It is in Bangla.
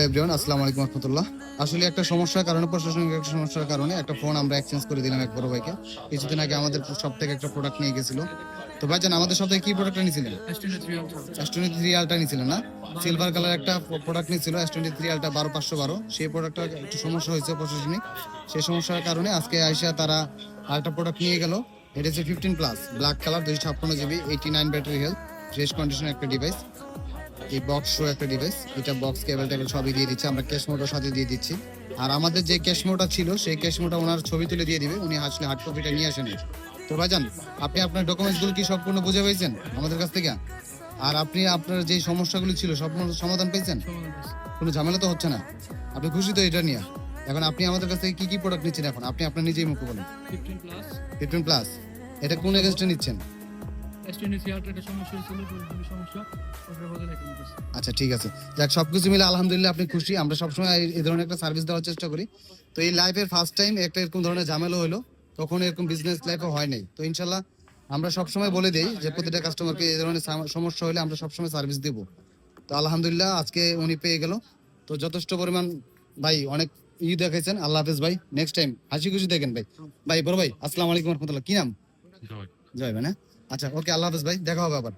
এভরিওয়ান, আসসালামু আলাইকুম রাহমাতুল্লাহ। আসলে একটা সমস্যার কারণে, প্রশাসনিক একটা সমস্যার কারণে একটা ফোন আমরা এক্সচেঞ্জ করে দিলাম এক বড় ভাইকে। কিছুদিন আগে আমাদের সব থেকে একটা প্রোডাক্ট নিয়ে গেছিল। তো ভাইজান, আমাদের সব থেকে কি প্রোডাক্টটা নিয়েছিলেন? S23 আলটা নিয়েছিলেন না? সিলভার কালার একটা প্রোডাক্ট নিয়েছিল S23 আলটা 12512। সেই প্রোডাক্টটা একটু সমস্যা হয়েছে প্রশাসনিক। সেই সমস্যার কারণে আজকে আইসা তারা আরেকটা প্রোডাক্ট নিয়ে গেল। এটা হচ্ছে 15+ black colour, 256 GB, 89 battery health, fresh condition একটা ডিভাইস। এই বক্স শো একটা ডিভাইস, এটা বক্স কেবল টেবিল সবই দিয়ে দিচ্ছে, আমরা ক্যাশ মোডের সাথে দিয়ে দিচ্ছি। আর আমাদের যে ক্যাশ মোডটা ছিল সেই ক্যাশ মোডটা ওনার ছবি তুলে দিয়ে দিবে, উনি আসলে হার্ড কপিটা নিয়ে আসেন। তো ভাইজান, আপনি আপনার ডকুমেন্টসগুলো কি সম্পূর্ণ বুঝে পেয়েছেন আমাদের কাছ থেকে? আর আপনি আপনার যে সমস্যাগুলো ছিল সম্পূর্ণ সমাধান পেয়েছেন? কোনো ঝামেলা তো হচ্ছে না? আপনি খুশি তো এটা নিয়ে? এখন আপনি আমাদের কাছ থেকে কি কি প্রোডাক্ট নিচ্ছেন? এখন আপনি আপনার নিজেই মুখে বলেন। 15+, এটা কোন এগেন্সটে নিচ্ছেন? আচ্ছা, ঠিক আছে। যাক, সবকিছু মিলে আলহামদুলিল্লাহ আপনি খুশি। আমরা সবসময় এই ধরনের একটা সার্ভিস দেওয়ার চেষ্টা করি। তো এই লাইফের ফার্স্ট টাইম একটা এরকম ধরনের ঝামেলা হলো, তখন এরকম বিজনেস লাইফে হয় নাই। তো ইনশাল্লাহ আমরা সবসময় বলে দেই যে প্রতিটা কাস্টমারকে এই ধরনের সমস্যা হলে আমরা সবসময় সার্ভিস দেবো। তো আলহামদুলিল্লাহ আজকে উনি পেয়ে গেল। তো যথেষ্ট পরিমাণ ভাই অনেক দেখাইছেন। আল্লাহ হাফেজ ভাই, নেক্সট টাইম হাসি খুশি দেখেন ভাই। ভাই বড় ভাই, আসসালামু আলাইকুম রহমতুল্লাহ। কি নাম? জয় ভাই না? আচ্ছা, ওকে, আল্লাহ হাফেজ ভাই, দেখা হবে আবার।